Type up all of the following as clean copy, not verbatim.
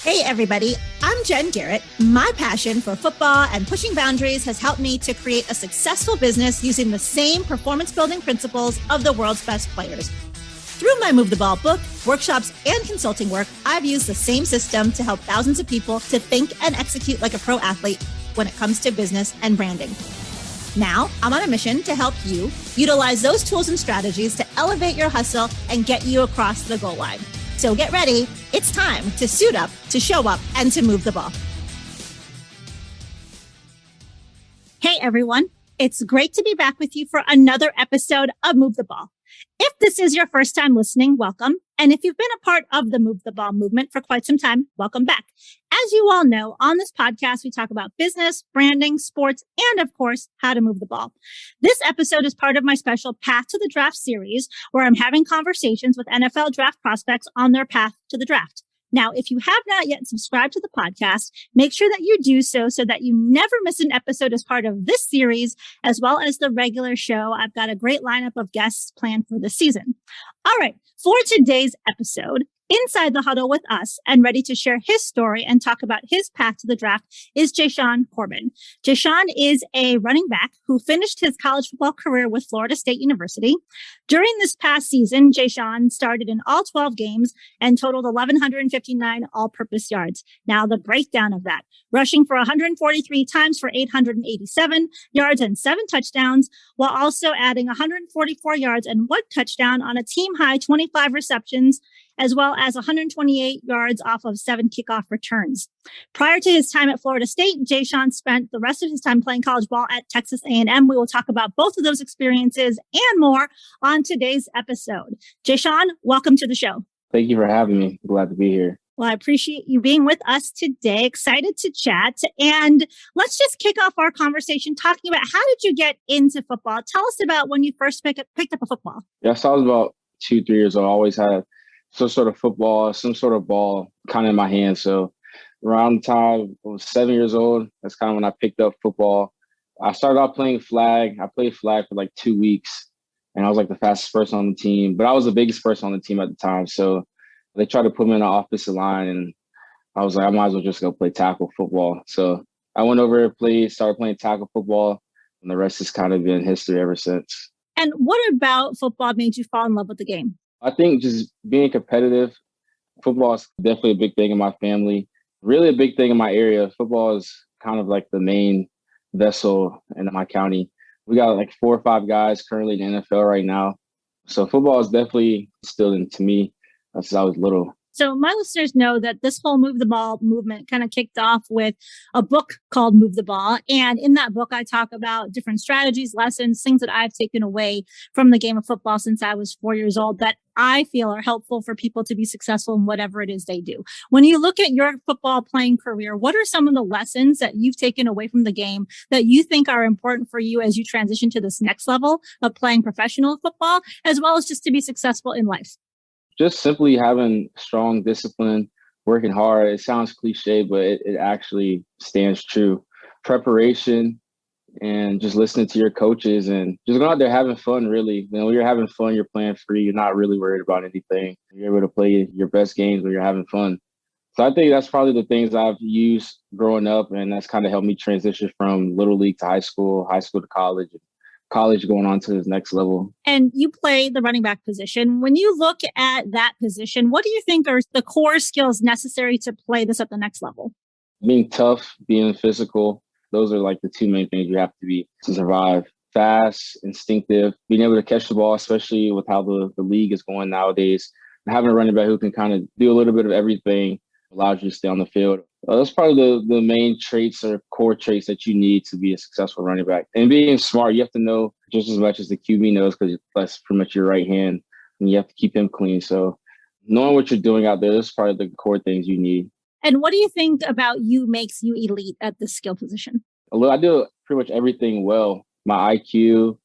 Hey everybody, I'm Jen Garrett. My passion for football and pushing boundaries has helped me to create a successful business using the same performance building principles of the world's best players. Through my Move the Ball book, workshops, and consulting work, I've used the same system to help thousands of people to think and execute like a pro athlete when it comes to business and branding. Now, I'm on a mission to help you utilize those tools and strategies to elevate your hustle and get you across the goal line. So get ready. It's time to suit up, to show up, and to move the ball. Hey, everyone. It's great to be back with you for another episode of Move the Ball. If this is your first time listening, welcome. And if you've been a part of the Move the Ball movement for quite some time, welcome back. As you all know, on this podcast, we talk about business, branding, sports, and of course, how to move the ball. This episode is part of my special Path to the Draft series, where I'm having conversations with NFL draft prospects on their path to the draft. Now, if you have not yet subscribed to the podcast, make sure that you do so that you never miss an episode as part of this series, as well as the regular show. I've got a great lineup of guests planned for this season. All right, for today's episode, inside the huddle with us and ready to share his story and talk about his path to the draft is Jashaun Corbin. Jashaun is a running back who finished his college football career with Florida State University. During this past season, Jashaun started in all 12 games and totaled 1,159 all-purpose yards. Now, the breakdown of that: rushing for 143 times for 887 yards and 7 touchdowns, while also adding 144 yards and 1 touchdown on a team-high 25 receptions, as well as 128 yards off of 7 kickoff returns. Prior to his time at Florida State, Jashaun spent the rest of his time playing college ball at Texas A&M. We will talk about both of those experiences and more on today's episode. Jashaun, welcome to the show. Thank you for having me. Glad to be here. Well, I appreciate you being with us today. Excited to chat. And let's just kick off our conversation talking about, how did you get into football? Tell us about when you first picked up a football. Yes, I was about 2-3 years old. I always had some sort of football, some sort of ball kind of in my hand. So around the time I was 7 years old, that's kind of when I picked up football. I started off playing flag. I played flag for like 2 weeks, and I was like the fastest person on the team, but I was the biggest person on the team at the time. So they tried to put me in the offensive line, and I was like, I might as well just go play tackle football. So I went over and started playing tackle football, and the rest has kind of been history ever since. And what about football made you fall in love with the game? I think just being competitive. Football is definitely a big thing in my family, really a big thing in my area. Football is kind of like the main vessel in my county. We got like 4 or 5 guys currently in the NFL right now. So football is definitely instilled into me since I was little. So my listeners know that this whole Move the Ball movement kind of kicked off with a book called Move the Ball. And in that book, I talk about different strategies, lessons, things that I've taken away from the game of football since I was 4 years old that I feel are helpful for people to be successful in whatever it is they do. When you look at your football playing career, what are some of the lessons that you've taken away from the game that you think are important for you as you transition to this next level of playing professional football, as well as just to be successful in life? Just simply having strong discipline, working hard. It sounds cliche, but it actually stands true. Preparation and just listening to your coaches and just going out there having fun, really. When you're having fun, you're playing free. You're not really worried about anything. You're able to play your best games when you're having fun. So I think that's probably the things I've used growing up, and that's kind of helped me transition from little league to high school to college going on to this next level. And you play the running back position. When you look at that position, what do you think are the core skills necessary to play this at the next level? Being tough, being physical. Those are like the 2 main things you have to be to survive. Fast, instinctive, being able to catch the ball, especially with how the league is going nowadays. Having a running back who can kind of do a little bit of everything allows you to stay on the field. That's probably the main traits or core traits that you need to be a successful running back. And being smart, you have to know just as much as the QB knows, because that's pretty much your right hand, and you have to keep him clean. So knowing what you're doing out there, that's probably the core things you need. And what do you think about you makes you elite at this skill position? I do pretty much everything well. My IQ,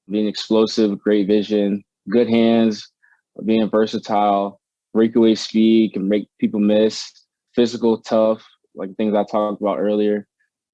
being explosive, great vision, good hands, being versatile, breakaway speed, can make people miss, physical, tough, like things I talked about earlier.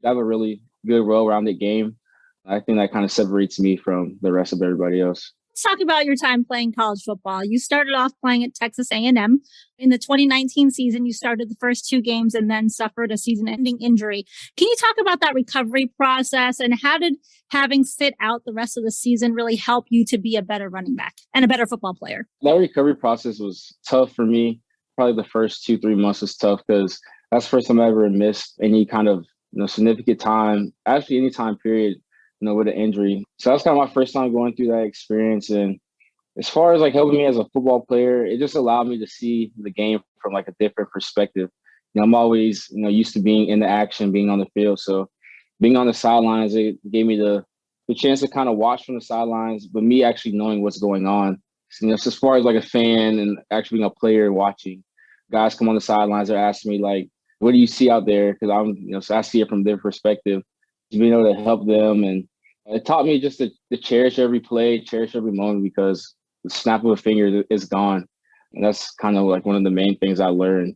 I have a really good, well-rounded game. I think that kind of separates me from the rest of everybody else. Let's talk about your time playing college football. You started off playing at Texas A&M. In the 2019 season, you started the first 2 games and then suffered a season-ending injury. Can you talk about that recovery process and how did having sit out the rest of the season really help you to be a better running back and a better football player? That recovery process was tough for me. Probably the first 2-3 months was tough because that's the first time I ever missed any kind of significant time, actually any time period, with an injury. So that's kind of my first time going through that experience. And as far as like helping me as a football player, it just allowed me to see the game from like a different perspective. I'm always, used to being in the action, being on the field. So being on the sidelines, it gave me the chance to kind of watch from the sidelines, but me actually knowing what's going on. So as far as like a fan and actually being a player watching, guys come on the sidelines, they're asking me like, what do you see out there? Because so I see it from their perspective, being able to help them. And it taught me just to cherish every play, cherish every moment, because the snap of a finger is gone. And that's kind of like one of the main things I learned.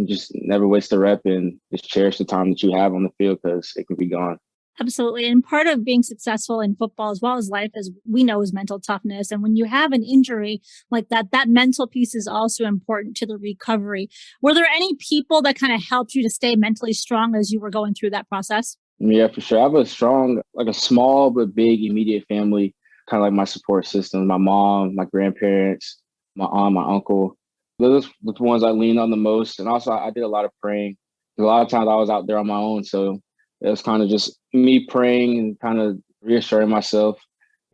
Just never waste a rep and just cherish the time that you have on the field because it can be gone. Absolutely. And part of being successful in football as well as life, as we know, is mental toughness. And when you have an injury like that, that mental piece is also important to the recovery. Were there any people that kind of helped you to stay mentally strong as you were going through that process? Yeah, for sure. I have a strong, like a small but big immediate family, kind of like my support system. My mom, my grandparents, my aunt, my uncle. Those are the ones I lean on the most. And also I did a lot of praying. A lot of times I was out there on my own. So it was kind of just me praying and kind of reassuring myself,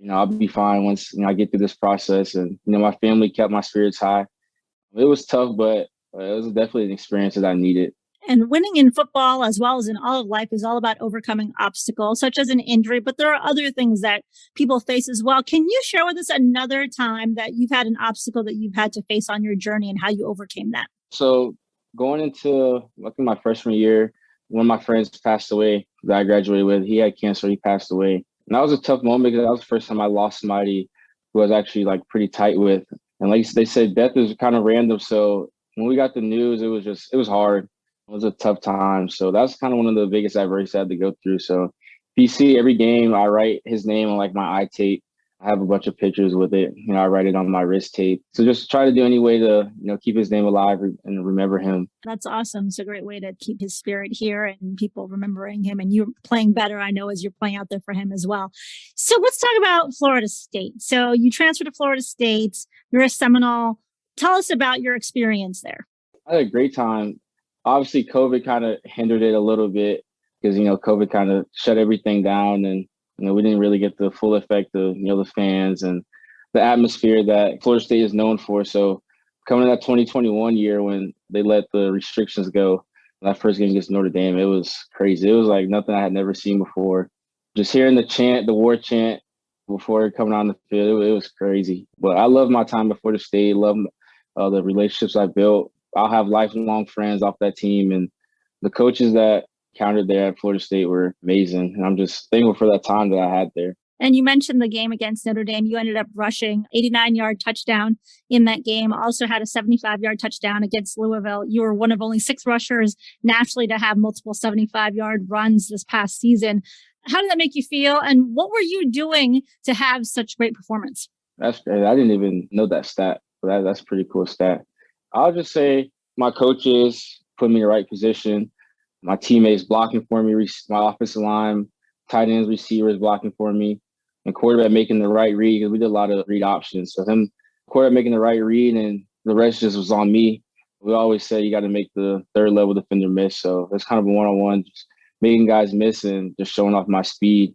I'll be fine once, I get through this process. And, my family kept my spirits high. It was tough, but it was definitely an experience that I needed. And winning in football, as well as in all of life, is all about overcoming obstacles, such as an injury. But there are other things that people face as well. Can you share with us another time that you've had an obstacle that you've had to face on your journey and how you overcame that? So going into my freshman year, one of my friends passed away that I graduated with. He had cancer. He passed away. And that was a tough moment because that was the first time I lost somebody who I was actually like pretty tight with. And like they said, death is kind of random. So when we got the news, it was hard. It was a tough time. So that's kind of one of the biggest adversities I had to go through. So if you see every game, I write his name on like my eye tape. I have a bunch of pictures with it. I write it on my wrist tape. So just try to do any way to, keep his name alive and remember him. That's awesome. It's a great way to keep his spirit here and people remembering him, and you playing better, I know, as you're playing out there for him as well. So let's talk about Florida State. So you transferred to Florida State. You're a Seminole. Tell us about your experience there. I had a great time. Obviously, COVID kind of hindered it a little bit because, COVID kind of shut everything down, and we didn't really get the full effect of, the fans and the atmosphere that Florida State is known for. So coming to that 2021 year when they let the restrictions go, that first game against Notre Dame, it was crazy. It was like nothing I had never seen before. Just hearing the chant, the war chant before coming on the field, it was crazy. But I love my time at Florida State, love the relationships I built. I'll have lifelong friends off that team, and the coaches that countered there at Florida State were amazing. And I'm just thankful for that time that I had there. And you mentioned the game against Notre Dame. You ended up rushing 89-yard touchdown in that game. Also had a 75-yard touchdown against Louisville. You were one of only 6 rushers nationally to have multiple 75-yard runs this past season. How did that make you feel? And what were you doing to have such great performance? That's great. I didn't even know that stat, but that's a pretty cool stat. I'll just say my coaches put me in the right position. My teammates blocking for me, my offensive line, tight ends, receivers blocking for me, and quarterback making the right read because we did a lot of read options. So him, quarterback making the right read, and the rest just was on me. We always say you got to make the third level defender miss. So it's kind of a one-on-one, just making guys miss and just showing off my speed,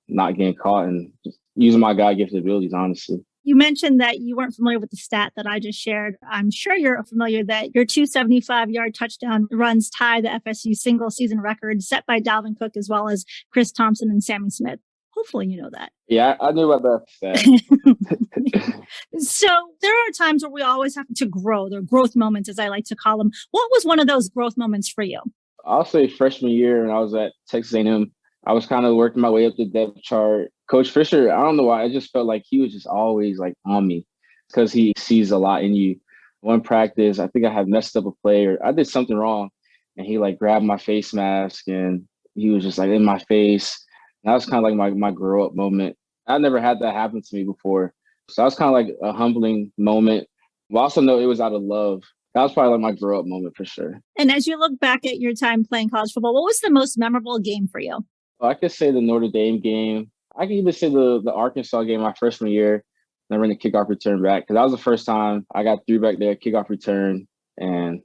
not getting caught, and just using my God-gifted abilities, honestly. You mentioned that you weren't familiar with the stat that I just shared. I'm sure you're familiar that your 2 75-yard touchdown runs tie the FSU single season record set by Dalvin Cook as well as Chris Thompson and Sammy Smith. Hopefully you know that. Yeah, I knew about that stat. So there are times where we always have to grow. They're growth moments, as I like to call them. What was one of those growth moments for you? I'll say freshman year when I was at Texas A&M. I was kind of working my way up the depth chart. Coach Fisher, I don't know why, I just felt like he was just always like on me because he sees a lot in you. One practice, I think I had messed up a play or I did something wrong, and he like grabbed my face mask and he was just like in my face. And that was kind of like my grow up moment. I never had that happen to me before. So that was kind of like a humbling moment. But I also know it was out of love. That was probably like my grow up moment for sure. And as you look back at your time playing college football, what was the most memorable game for you? Well, I could say the Notre Dame game. I could even say the Arkansas game my freshman year. And I ran the kickoff return back because that was the first time I got through back there, kickoff return. And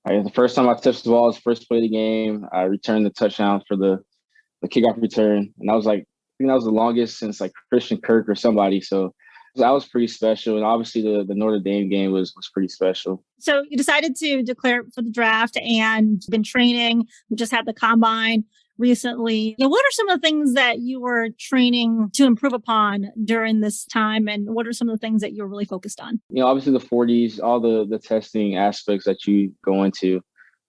the first time I touched the ball was first play of the game. I returned the touchdown for the kickoff return. And that was like, I think that was the longest since like Christian Kirk or somebody. So that was pretty special. And obviously the Notre Dame game was pretty special. So you decided to declare for the draft and been training. We just had the combine recently. What are some of the things that you were training to improve upon during this time? And what are some of the things that you're really focused on? Obviously the 40s, all the testing aspects that you going to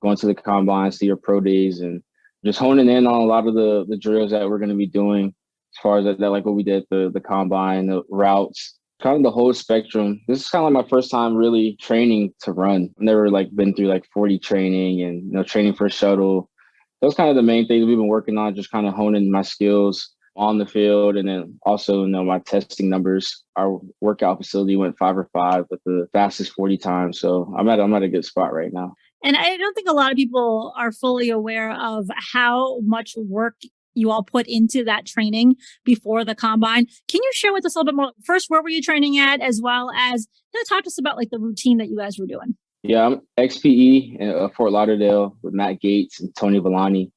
the combines, to your pro days, and just honing in on a lot of the drills that we're going to be doing as far as that like what we did, the combine, the routes, kind of the whole spectrum. This is kind of like my first time really training to run. I've never like been through like 40 training and, training for shuttle. Those kind of the main things we've been working on, just kind of honing my skills on the field. And then also, my testing numbers. Our workout facility went 5 or 5 with the fastest 40 times. So I'm at a good spot right now. And I don't think a lot of people are fully aware of how much work you all put into that training before the combine. Can you share with us a little bit more? First, where were you training at, as well as talk to us about like the routine that you guys were doing? Yeah, I'm XPE in Fort Lauderdale with Matt Gates and Tony Villani.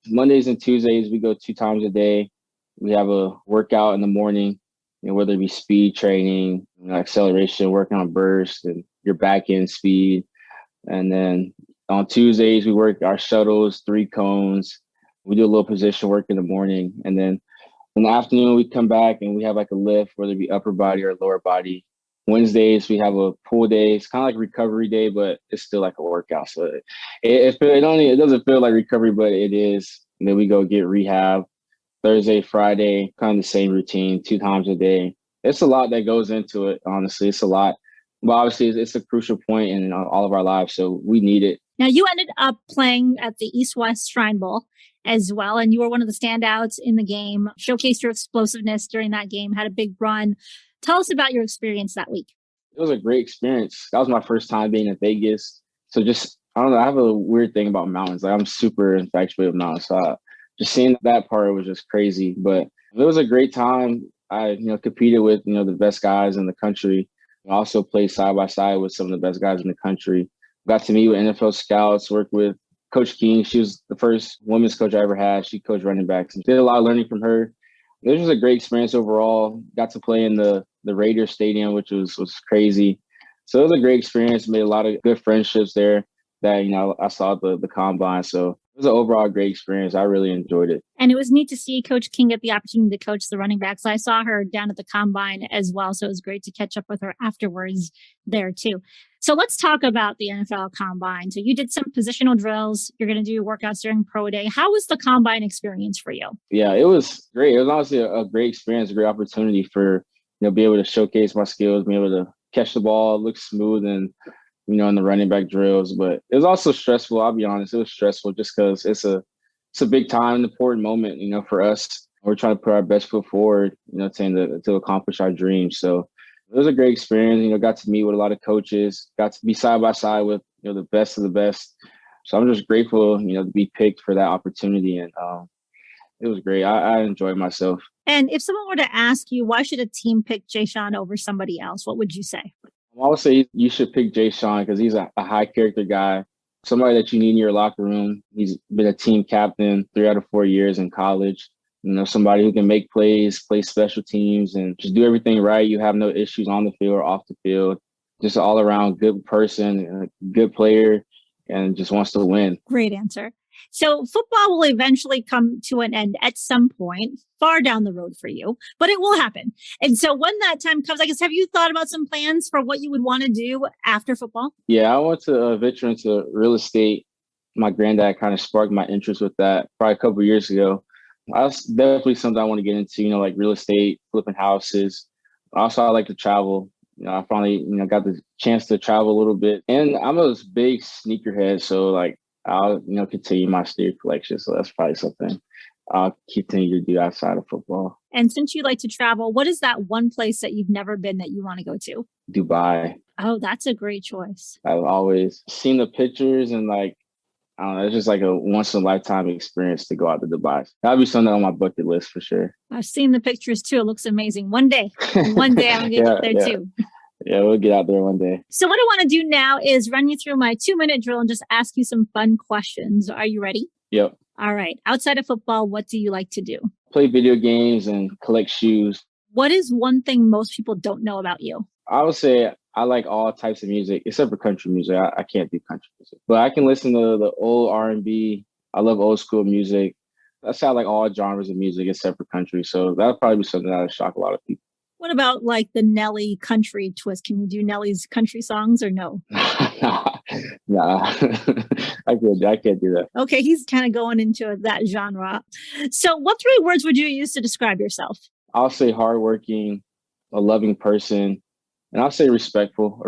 Mondays and Tuesdays, we go 2 times a day. We have a workout in the morning, whether it be speed training, acceleration, working on burst and your back end speed. And then on Tuesdays, we work our shuttles, 3 cones. We do a little position work in the morning. And then in the afternoon, we come back and we have like a lift, whether it be upper body or lower body. Wednesdays, we have a pool day. It's kind of like recovery day, but it's still like a workout. So it doesn't feel like recovery, but it is. And then we go get rehab. Thursday, Friday, kind of the same routine, 2 times a day. It's a lot that goes into it, honestly. It's a lot. But obviously, it's a crucial point in all of our lives, so we need it. Now, you ended up playing at the East-West Shrine Bowl as well, and you were one of the standouts in the game, showcased your explosiveness during that game, had a big run. Tell us about your experience that week. It was a great experience. That was my first time being in Vegas. So I don't know, I have a weird thing about mountains. Like I'm super infatuated with mountains. So just seeing that part was just crazy. But it was a great time. I, competed with, the best guys in the country. I also played side by side with some of the best guys in the country. Got to meet with NFL scouts, worked with Coach King. She was the first women's coach I ever had. She coached running backs. Did a lot of learning from her. It was just a great experience overall. Got to play in the Raiders Stadium, which was crazy. So it was a great experience. Made a lot of good friendships there that, I saw at the combine. So it was an overall great experience. I really enjoyed it. And it was neat to see Coach King get the opportunity to coach the running backs. I saw her down at the combine as well. So it was great to catch up with her afterwards there too. So let's talk about the NFL combine. So you did some positional drills. You're going to do workouts during pro day. How was the combine experience for you? Yeah, it was great. It was honestly a great experience, a great opportunity for, be able to showcase my skills, be able to catch the ball, look smooth and, in the running back drills. But it was also stressful. I'll be honest. It was stressful just because it's a big time, an important moment, for us. We're trying to put our best foot forward, to accomplish our dreams. So it was a great experience. Got to meet with a lot of coaches, got to be side by side with, the best of the best. So I'm just grateful, to be picked for that opportunity. And it was great. I enjoyed myself. And if someone were to ask you, why should a team pick Jashaun over somebody else? What would you say? I would say you should pick Jashaun because he's a high character guy, somebody that you need in your locker room. He's been a team captain 3 out of 4 years in college. Somebody who can make plays, play special teams, and just do everything right. You have no issues on the field or off the field. Just an all-around good person, a good player, and just wants to win. Great answer. So football will eventually come to an end at some point, far down the road for you, but it will happen. And so when that time comes, I guess, have you thought about some plans for what you would want to do after football? Yeah, I want to venture into real estate. My granddad kind of sparked my interest with that probably a couple of years ago. That's definitely something I want to get into, like real estate, flipping houses. Also, I like to travel. I finally, got the chance to travel a little bit. And I'm a big sneakerhead, so like I'll, continue my sneaker collection. So that's probably something I'll continue to do outside of football. And since you like to travel, what is that one place that you've never been that you want to go to? Dubai. Oh, that's a great choice. I've always seen the pictures and like, I don't know, it's just like a once in a lifetime experience to go out to Dubai. That'd be something on my bucket list for sure. I've seen the pictures too. It looks amazing. One day I'm going to get there too. Yeah, we'll get out there one day. So what I want to do now is run you through my 2-minute drill and just ask you some fun questions. Are you ready? Yep. All right. Outside of football, what do you like to do? Play video games and collect shoes. What is one thing most people don't know about you? I would say I like all types of music except for country music. I can't do country music, but I can listen to the old R&B. I love old school music. I say I like all genres of music except for country. So that'll probably be something that would shock a lot of people. What about like the Nelly country twist? Can you do Nelly's country songs or no? Nah, I can't do that. Okay, he's kind of going into that genre. So what 3 words would you use to describe yourself? I'll say hardworking, a loving person, and I'll say a respectful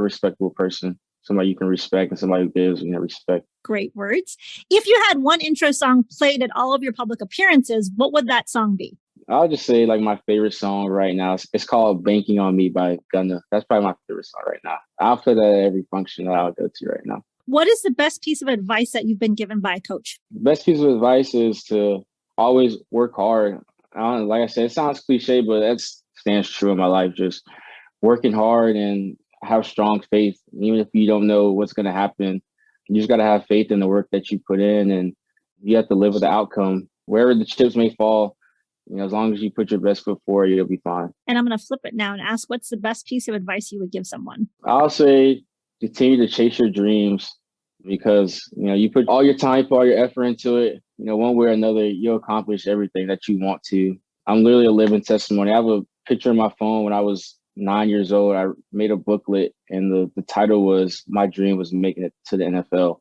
person, somebody you can respect and somebody who gives you respect. Great words. If you had one intro song played at all of your public appearances, what would that song be? I'll just say like my favorite song right now. It's called Banking on Me by Gunna. That's probably my favorite song right now. I'll play that at every function that I'll go to right now. What is the best piece of advice that you've been given by a coach? The best piece of advice is to always work hard. Like I said, it sounds cliche, but that stands true in my life. Just working hard and have strong faith. Even if you don't know what's going to happen, you just got to have faith in the work that you put in, and you have to live with the outcome. Wherever the chips may fall, as long as you put your best foot forward, you'll be fine. And I'm going to flip it now and ask, what's the best piece of advice you would give someone? I'll say continue to chase your dreams because, you put all your time, put all your effort into it. One way or another, you'll accomplish everything that you want to. I'm literally a living testimony. I have a picture on my phone when I was 9 years old. I made a booklet and the title was My Dream Was Making It to the NFL.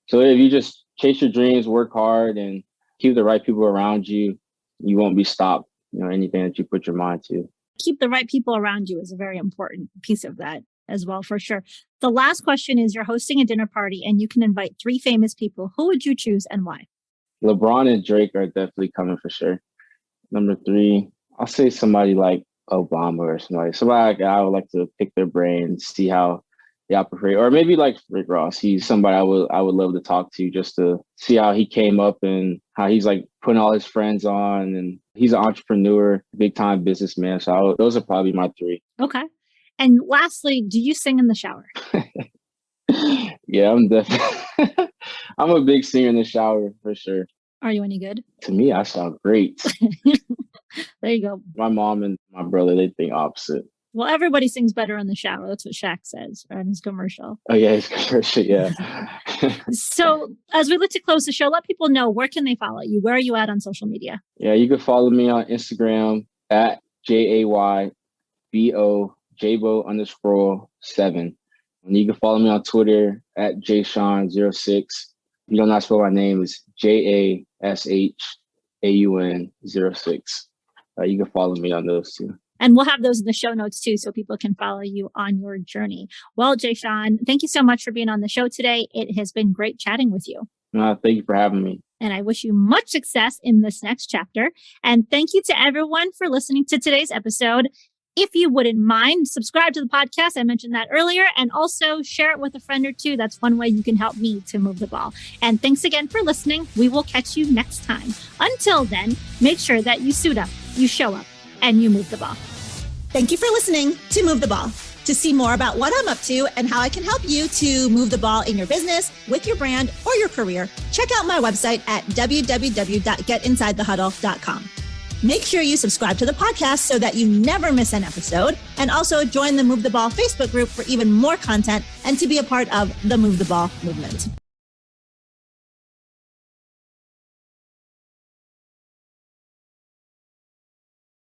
So if you just chase your dreams, work hard, and keep the right people around you, you won't be stopped, anything that you put your mind to. Keep the right people around you is a very important piece of that as well, for sure. The last question is, you're hosting a dinner party and you can invite 3 famous people. Who would you choose and why? LeBron and Drake are definitely coming for sure. Number 3, I'll say somebody like Obama or somebody I would like to pick their brain and see how they operate. Or maybe like Rick Ross. He's somebody I would love to talk to just to see how he came up and how he's like putting all his friends on. And he's an entrepreneur, big time businessman. So those are probably my 3. Okay. And lastly, do you sing in the shower? Yeah, I'm definitely. I'm a big singer in the shower for sure. Are you any good? To me, I sound great. There you go. My mom and my brother, they think opposite. Well, everybody sings better in the shower. That's what Shaq says in his commercial. Oh, yeah, his commercial, yeah. So as we look to close the show, let people know, where can they follow you? Where are you at on social media? Yeah, you can follow me on Instagram at JAYBO_7. And you can follow me on Twitter at Jashaun06. You don't know how to spell my name. It's JASHAUN06. You can follow me on those too. And we'll have those in the show notes too, so people can follow you on your journey. Well, Jashaun, thank you so much for being on the show today. It has been great chatting with you. Thank you for having me. And I wish you much success in this next chapter. And thank you to everyone for listening to today's episode. If you wouldn't mind, subscribe to the podcast. I mentioned that earlier. And also share it with a friend or two. That's one way you can help me to move the ball. And thanks again for listening. We will catch you next time. Until then, make sure that you suit up, you show up, and you move the ball. Thank you for listening to Move the Ball. To see more about what I'm up to and how I can help you to move the ball in your business, with your brand, or your career, check out my website at www.getinsidethehuddle.com. Make sure you subscribe to the podcast so that you never miss an episode, and also join the Move the Ball Facebook group for even more content and to be a part of the Move the Ball movement.